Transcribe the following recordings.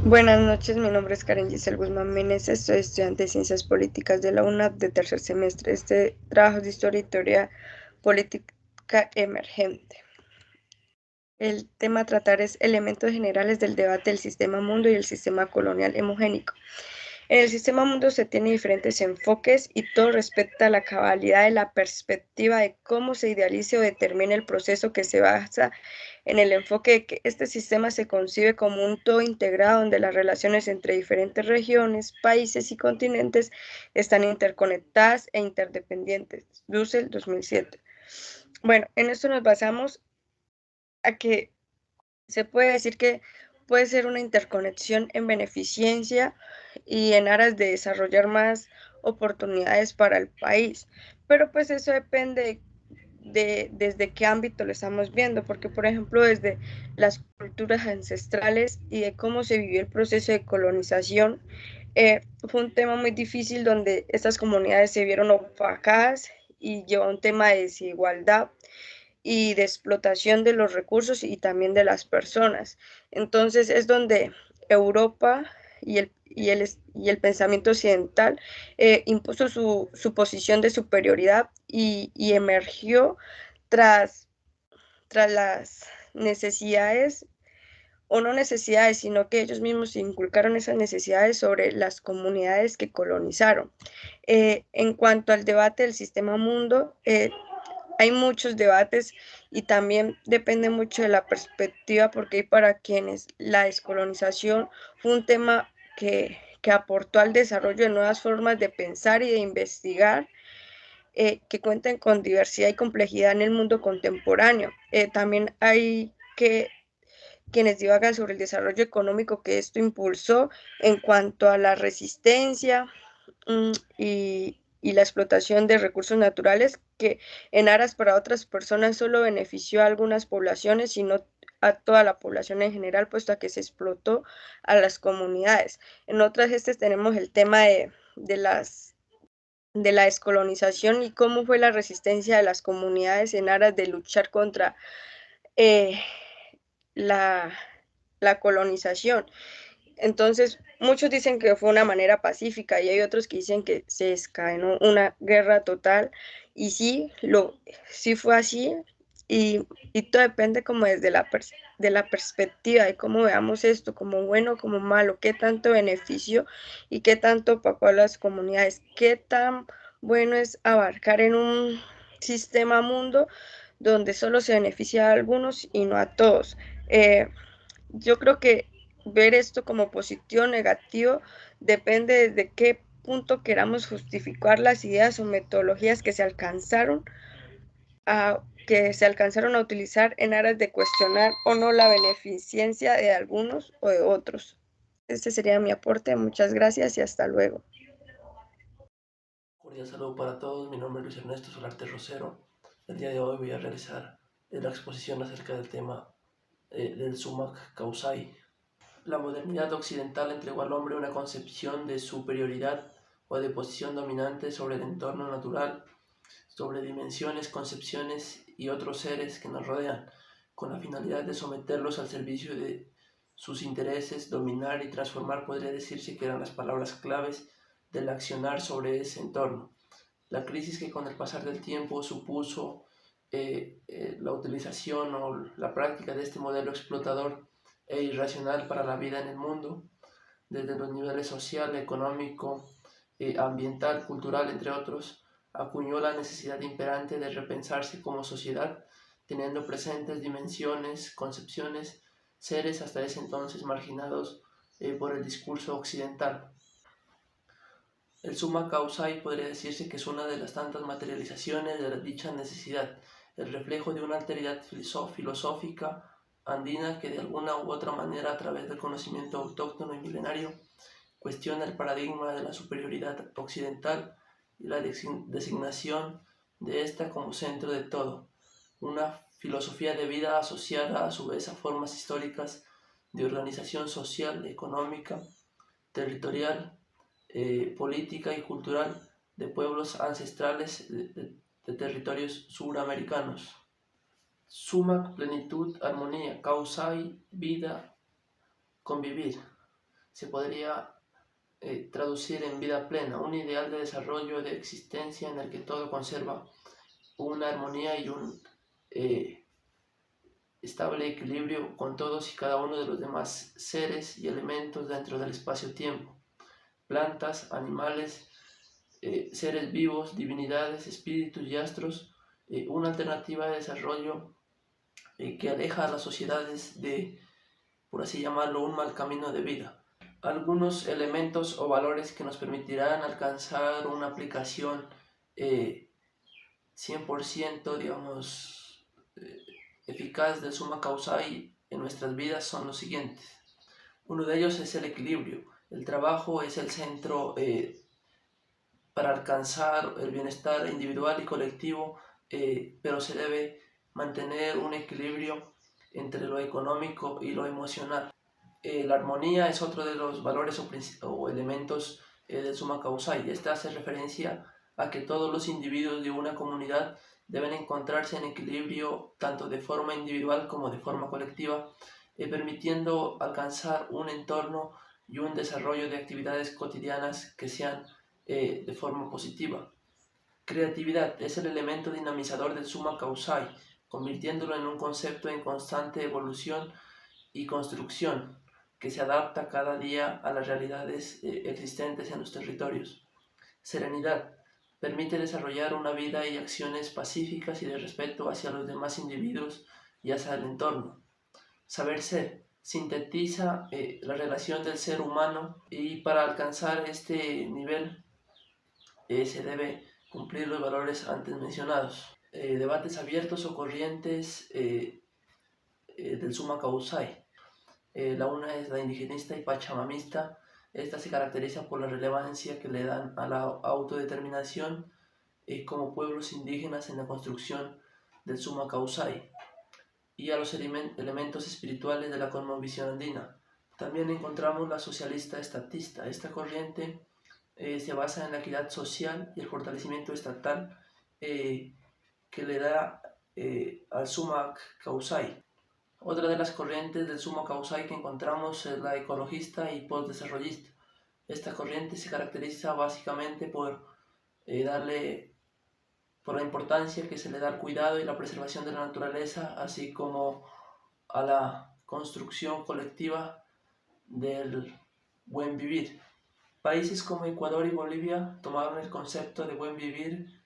Buenas noches, mi nombre es Karen Giselle Guzmán Meneses, soy estudiante de Ciencias Políticas de la UNAP de tercer semestre. Este trabajo es de Historia y Teoría Política Emergente. El tema a tratar es elementos generales del debate del sistema mundo y el sistema colonial hemogénico. En el sistema mundo se tiene diferentes enfoques y todo respecta a la cabalidad de la perspectiva de cómo se idealice o determine el proceso que se basa en el enfoque de que este sistema se concibe como un todo integrado donde las relaciones entre diferentes regiones, países y continentes están interconectadas e interdependientes. Dussel, 2007. Bueno, en esto nos basamos a que se puede decir que puede ser una interconexión en beneficencia y en aras de desarrollar más oportunidades para el país. Pero pues eso depende de desde qué ámbito lo estamos viendo, porque por ejemplo desde las culturas ancestrales y de cómo se vivió el proceso de colonización, fue un tema muy difícil donde estas comunidades se vieron opacadas y llevó a un tema de desigualdad y de explotación de los recursos y también de las personas. Entonces es donde Europa y el pensamiento occidental impuso su posición de superioridad y emergió tras, tras las necesidades o no necesidades, sino que ellos mismos inculcaron esas necesidades sobre las comunidades que colonizaron. En cuanto al debate del sistema mundo, hay muchos debates y también depende mucho de la perspectiva, porque hay para quienes la descolonización fue un tema que aportó al desarrollo de nuevas formas de pensar y de investigar que cuenten con diversidad y complejidad en el mundo contemporáneo. También hay que quienes divagan sobre el desarrollo económico que esto impulsó en cuanto a la resistencia y la explotación de recursos naturales que en aras para otras personas solo benefició a algunas poblaciones y no a toda la población en general, puesto a que se explotó a las comunidades. En otras gestas tenemos el tema de la descolonización y cómo fue la resistencia de las comunidades en aras de luchar contra eh, la, la colonización. Entonces, muchos dicen que fue una manera pacífica y hay otros que dicen que se desencadenó una guerra total y sí fue así y todo depende como desde de la perspectiva de cómo veamos esto, como bueno, como malo, qué tanto beneficio y qué tanto opacó a las comunidades, qué tan bueno es abarcar en un sistema mundo donde solo se beneficia a algunos y no a todos. Yo creo que ver esto como positivo o negativo depende de qué punto queramos justificar las ideas o metodologías que se alcanzaron a utilizar en aras de cuestionar o no la beneficencia de algunos o de otros. Este sería mi aporte. Muchas gracias y hasta luego. Cordial saludo para todos, mi nombre es Luis Ernesto Solarte Rosero. El día de hoy voy a realizar la exposición acerca del tema del sumac causai. La modernidad occidental entregó al hombre una concepción de superioridad o de posición dominante sobre el entorno natural, sobre dimensiones, concepciones y otros seres que nos rodean, con la finalidad de someterlos al servicio de sus intereses, dominar y transformar podría decirse que eran las palabras claves del accionar sobre ese entorno. La crisis que con el pasar del tiempo supuso la utilización o la práctica de este modelo explotador e irracional para la vida en el mundo, desde los niveles social, económico, ambiental, cultural, entre otros, acuñó la necesidad imperante de repensarse como sociedad, teniendo presentes dimensiones, concepciones, seres hasta ese entonces marginados por el discurso occidental. El summa causai podría decirse que es una de las tantas materializaciones de dicha necesidad, el reflejo de una alteridad filosófica andina que de alguna u otra manera a través del conocimiento autóctono y milenario cuestiona el paradigma de la superioridad occidental y la designación de ésta como centro de todo, una filosofía de vida asociada a su vez a formas históricas de organización social, económica, territorial, política y cultural de pueblos ancestrales de territorios suramericanos. Suma plenitud, armonía, causai, vida, convivir. se podría traducir en vida plena, un ideal de desarrollo de existencia en el que todo conserva una armonía y un estable equilibrio con todos y cada uno de los demás seres y elementos dentro del espacio-tiempo, plantas, animales, seres vivos, divinidades, espíritus y astros, una alternativa de desarrollo que aleja a las sociedades de, por así llamarlo, un mal camino de vida. Algunos elementos o valores que nos permitirán alcanzar una aplicación 100%, digamos, eficaz del summa causai en nuestras vidas son los siguientes. Uno de ellos es el equilibrio. El trabajo es el centro para alcanzar el bienestar individual y colectivo, pero se debe mantener un equilibrio entre lo económico y lo emocional. La armonía es otro de los valores o elementos del summa causai. Esta hace referencia a que todos los individuos de una comunidad deben encontrarse en equilibrio tanto de forma individual como de forma colectiva, permitiendo alcanzar un entorno y un desarrollo de actividades cotidianas que sean de forma positiva. Creatividad es el elemento dinamizador del summa causai, convirtiéndolo en un concepto en constante evolución y construcción que se adapta cada día a las realidades existentes en los territorios. Serenidad permite desarrollar una vida y acciones pacíficas y de respeto hacia los demás individuos y hacia el entorno. Saber ser sintetiza la relación del ser humano y para alcanzar este nivel se debe cumplir los valores antes mencionados. Debates abiertos o corrientes del summa causai. La una es la indigenista y pachamamista. Esta se caracteriza por la relevancia que le dan a la autodeterminación como pueblos indígenas en la construcción del summa causai y a los elementos espirituales de la cosmovisión andina. También encontramos la socialista estatista. Esta corriente se basa en la equidad social y el fortalecimiento estatal que le da al summa causai. Otra de las corrientes del summa causai que encontramos es la ecologista y postdesarrollista. Esta corriente se caracteriza básicamente por la importancia que se le da al cuidado y la preservación de la naturaleza, así como a la construcción colectiva del buen vivir. Países como Ecuador y Bolivia tomaron el concepto de buen vivir,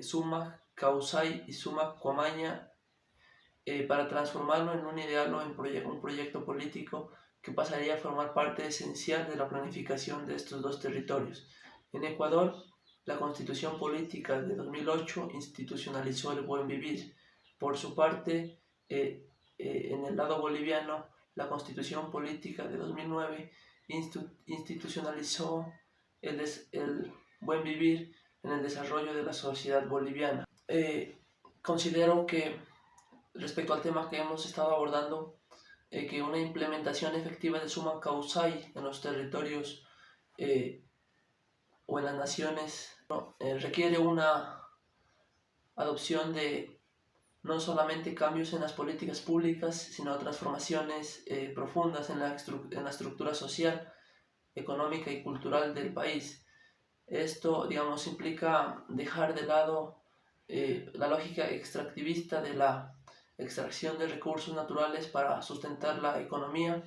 summa causai y summa cuamaña, para transformarlo en un ideal o en un proyecto político que pasaría a formar parte esencial de la planificación de estos dos territorios. En Ecuador, la Constitución Política de 2008 institucionalizó el buen vivir. Por su parte, en el lado boliviano, la Constitución Política de 2009 institucionalizó el buen vivir en el desarrollo de la sociedad boliviana. Considero que respecto al tema que hemos estado abordando, que una implementación efectiva del summa causai en los territorios o en las naciones requiere una adopción de no solamente cambios en las políticas públicas, sino transformaciones profundas en la estructura social, económica y cultural del país. Esto, digamos, implica dejar de lado la lógica extractivista de la extracción de recursos naturales para sustentar la economía.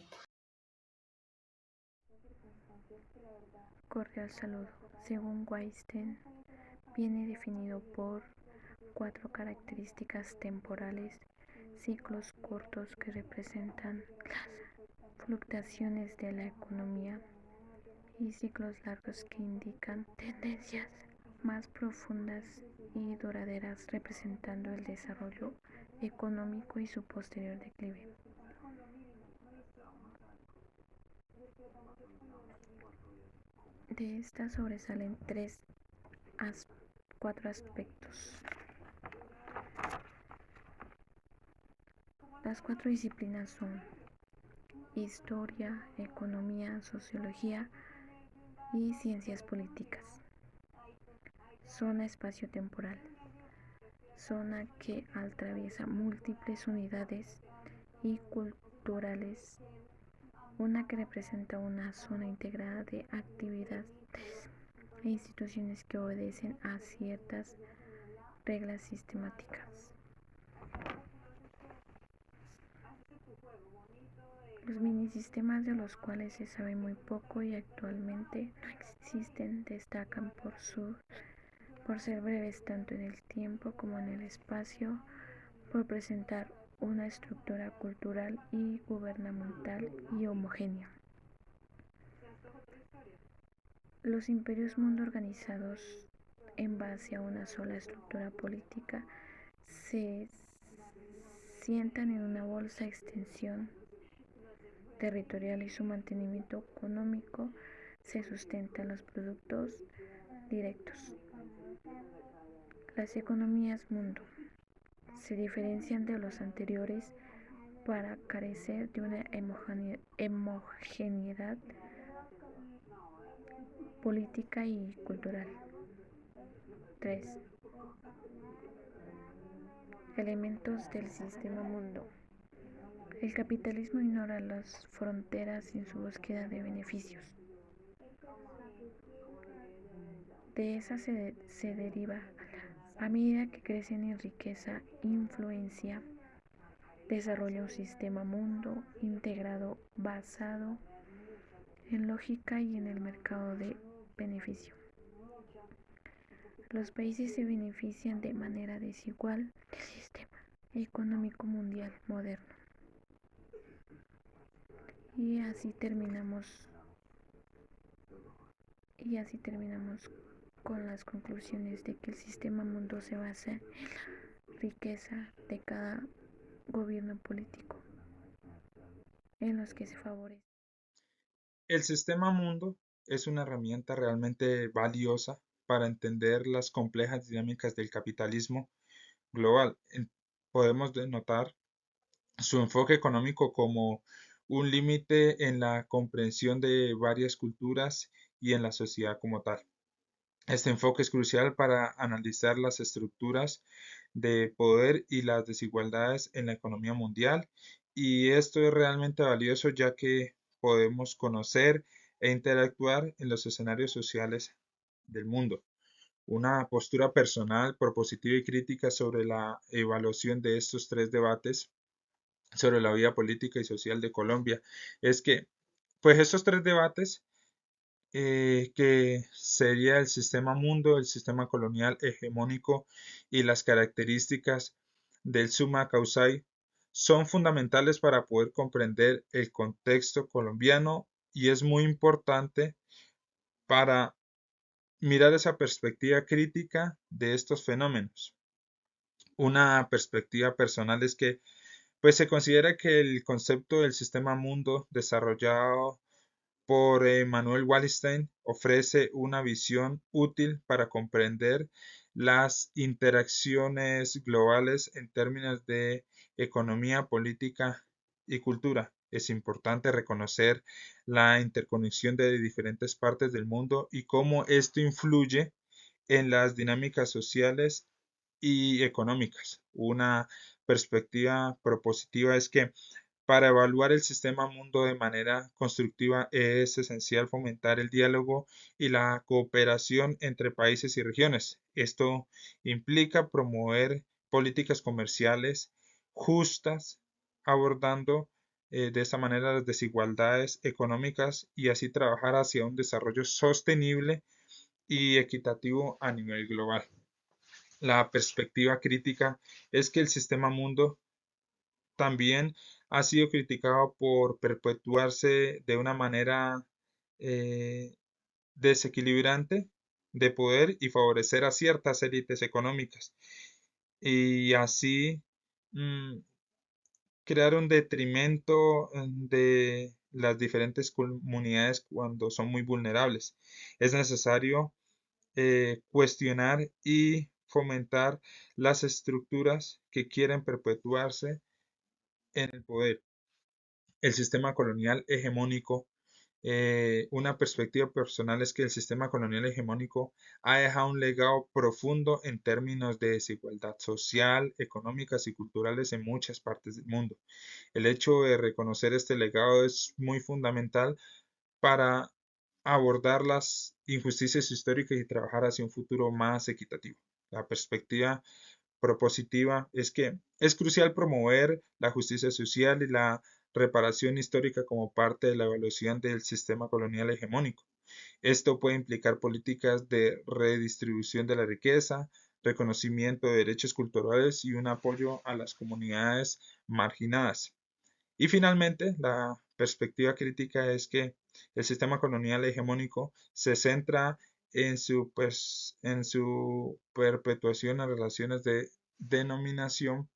Cordial saludo. Según Weinstein, viene definido por 4 características temporales: ciclos cortos que representan las fluctuaciones de la economía y ciclos largos que indican tendencias más profundas y duraderas, representando el desarrollo económico y su posterior declive. De estas sobresalen 4 aspectos. Las 4 disciplinas son historia, economía, sociología y ciencias políticas. Zona espacio-temporal. Zona que atraviesa múltiples unidades y culturales una que representa una zona integrada de actividades e instituciones que obedecen a ciertas reglas sistemáticas. Los minisistemas, de los cuales se sabe muy poco y actualmente no existen, destacan por ser breves tanto en el tiempo como en el espacio, por presentar una estructura cultural y gubernamental y homogénea. Los imperios mundo organizados en base a una sola estructura política se sientan en una bolsa de extensión territorial y su mantenimiento económico se sustenta en los productos directos. Las economías mundo se diferencian de los anteriores para carecer de una homogeneidad política y cultural. 3. Elementos del sistema mundo. El capitalismo ignora las fronteras en su búsqueda de beneficios. De esa se deriva, a medida que crecen en riqueza, influencia, desarrolla un sistema mundo integrado basado en lógica y en el mercado de beneficio. Los países se benefician de manera desigual del sistema económico mundial moderno. Y así terminamos con las conclusiones de que el sistema mundo se basa en la riqueza de cada gobierno político en los que se favorece. El sistema mundo es una herramienta realmente valiosa para entender las complejas dinámicas del capitalismo global. Podemos denotar su enfoque económico como un límite en la comprensión de varias culturas y en la sociedad como tal. Este enfoque es crucial para analizar las estructuras de poder y las desigualdades en la economía mundial, y esto es realmente valioso ya que podemos conocer e interactuar en los escenarios sociales del mundo. Una postura personal, propositiva y crítica sobre la evaluación de estos tres debates sobre la vida política y social de Colombia es que, pues estos tres debates que sería el sistema mundo, el sistema colonial hegemónico y las características del summa causai, son fundamentales para poder comprender el contexto colombiano, y es muy importante para mirar esa perspectiva crítica de estos fenómenos. Una perspectiva personal es que pues se considera que el concepto del sistema mundo desarrollado por Manuel Wallerstein ofrece una visión útil para comprender las interacciones globales en términos de economía, política y cultura. Es importante reconocer la interconexión de diferentes partes del mundo y cómo esto influye en las dinámicas sociales y económicas. Una perspectiva propositiva es que para evaluar el sistema mundo de manera constructiva es esencial fomentar el diálogo y la cooperación entre países y regiones. Esto implica promover políticas comerciales justas, abordando de esta manera las desigualdades económicas y así trabajar hacia un desarrollo sostenible y equitativo a nivel global. La perspectiva crítica es que el sistema mundo también ha sido criticado por perpetuarse de una manera eh, desequilibrante de poder y favorecer a ciertas élites económicas, y así mm, crear un detrimento de las diferentes comunidades cuando son muy vulnerables. Es necesario cuestionar y fomentar las estructuras que quieren perpetuarse en el poder. El sistema colonial hegemónico una perspectiva personal es que el sistema colonial hegemónico ha dejado un legado profundo en términos de desigualdad social, económicas y culturales en muchas partes del mundo. El hecho de reconocer este legado es muy fundamental para abordar las injusticias históricas y trabajar hacia un futuro más equitativo. La perspectiva propositiva es que es crucial promover la justicia social y la reparación histórica como parte de la evaluación del sistema colonial hegemónico. Esto puede implicar políticas de redistribución de la riqueza, reconocimiento de derechos culturales y un apoyo a las comunidades marginadas. Y finalmente, la perspectiva crítica es que el sistema colonial hegemónico se centra en su perpetuación en relaciones de denominación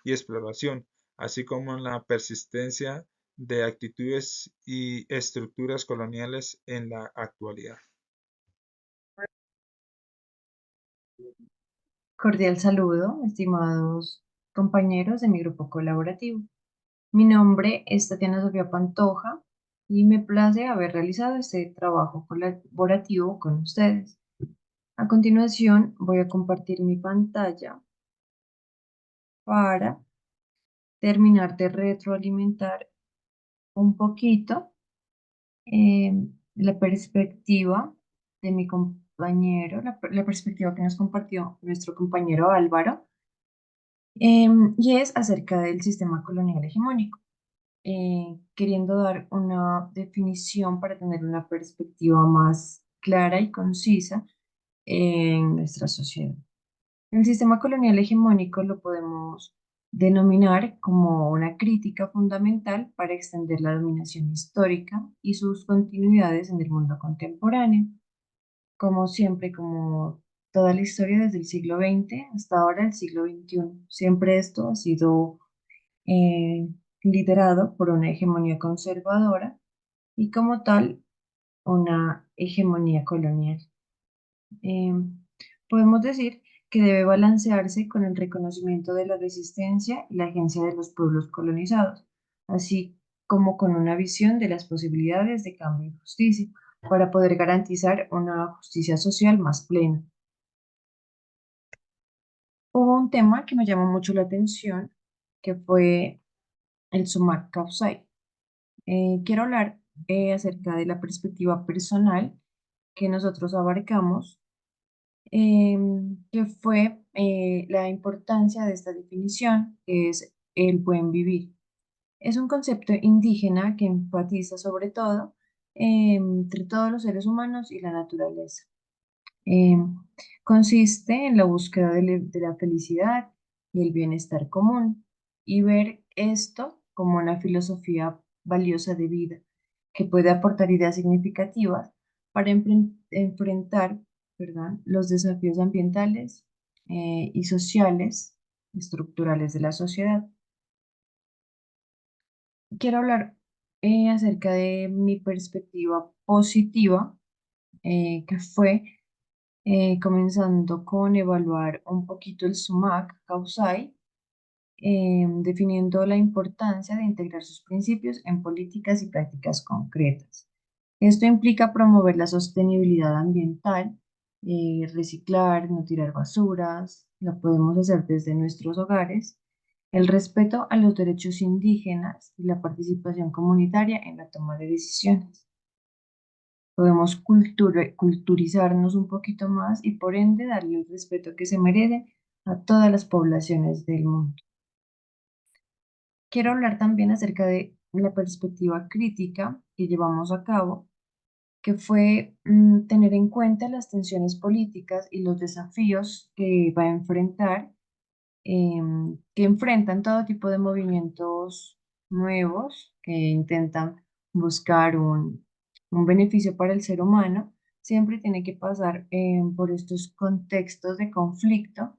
y exploración, así como en la persistencia de actitudes y estructuras coloniales en la actualidad. Cordial saludo, estimados compañeros de mi grupo colaborativo. Mi nombre es Tatiana Sofía Pantoja y me place haber realizado este trabajo colaborativo con ustedes. A continuación, voy a compartir mi pantalla para terminar de retroalimentar un poquito eh, la perspectiva de mi compañero, la perspectiva que nos compartió nuestro compañero Álvaro, y es acerca del sistema colonial hegemónico, queriendo dar una definición para tener una perspectiva más clara y concisa en nuestra sociedad. El sistema colonial hegemónico lo podemos denominar como una crítica fundamental para extender la dominación histórica y sus continuidades en el mundo contemporáneo. Como siempre, como toda la historia desde el siglo XX hasta ahora el siglo XXI, siempre esto ha sido eh, liderado por una hegemonía conservadora y como tal una hegemonía colonial. Eh, Podemos decir que debe balancearse con el reconocimiento de la resistencia y la agencia de los pueblos colonizados, así como con una visión de las posibilidades de cambio y justicia para poder garantizar una justicia social más plena. Hubo un tema que me llamó mucho la atención, que fue el sumac causai. Quiero hablar acerca de la perspectiva personal que nosotros abarcamos, que fue la importancia de esta definición, que es el buen vivir. Es un concepto indígena que enfatiza sobre todo entre todos los seres humanos y la naturaleza. Eh, Consiste en la búsqueda de la felicidad y el bienestar común y ver esto como una filosofía valiosa de vida que puede aportar ideas significativas para enfrentar, perdón, los desafíos ambientales y sociales estructurales de la sociedad. Quiero hablar acerca de mi perspectiva positiva, que fue comenzando con evaluar un poquito el SUMAC causai, definiendo la importancia de integrar sus principios en políticas y prácticas concretas. Esto implica promover la sostenibilidad ambiental, reciclar, no tirar basuras, lo podemos hacer desde nuestros hogares, el respeto a los derechos indígenas y la participación comunitaria en la toma de decisiones. Podemos culturizarnos un poquito más y por ende darle el respeto que se merece a todas las poblaciones del mundo. Quiero hablar también acerca de la perspectiva crítica que llevamos a cabo, que fue tener en cuenta las tensiones políticas y los desafíos que va a enfrentar, que enfrentan todo tipo de movimientos nuevos que intentan buscar un beneficio para el ser humano. Siempre tiene que pasar por estos contextos de conflicto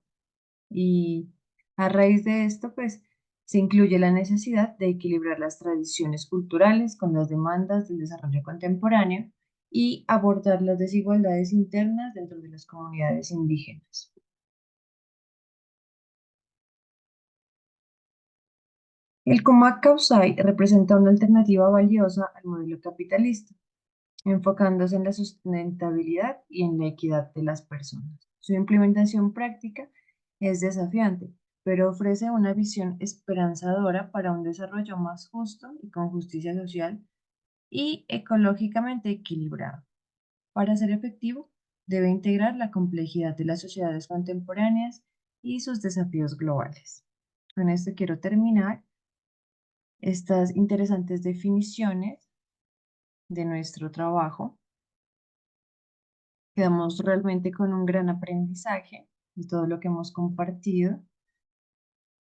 y a raíz de esto, pues se incluye la necesidad de equilibrar las tradiciones culturales con las demandas del desarrollo contemporáneo y abordar las desigualdades internas dentro de las comunidades indígenas. El Comac Causai representa una alternativa valiosa al modelo capitalista, enfocándose en la sustentabilidad y en la equidad de las personas. Su implementación práctica es desafiante, pero ofrece una visión esperanzadora para un desarrollo más justo y con justicia social y ecológicamente equilibrado. Para ser efectivo, debe integrar la complejidad de las sociedades contemporáneas y sus desafíos globales. Con esto quiero terminar estas interesantes definiciones de nuestro trabajo. Quedamos realmente con un gran aprendizaje de todo lo que hemos compartido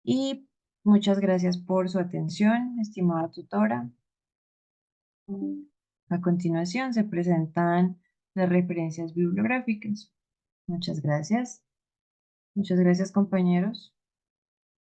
y muchas gracias por su atención, estimada tutora. A continuación se presentan las referencias bibliográficas. Muchas gracias. Muchas gracias, compañeros.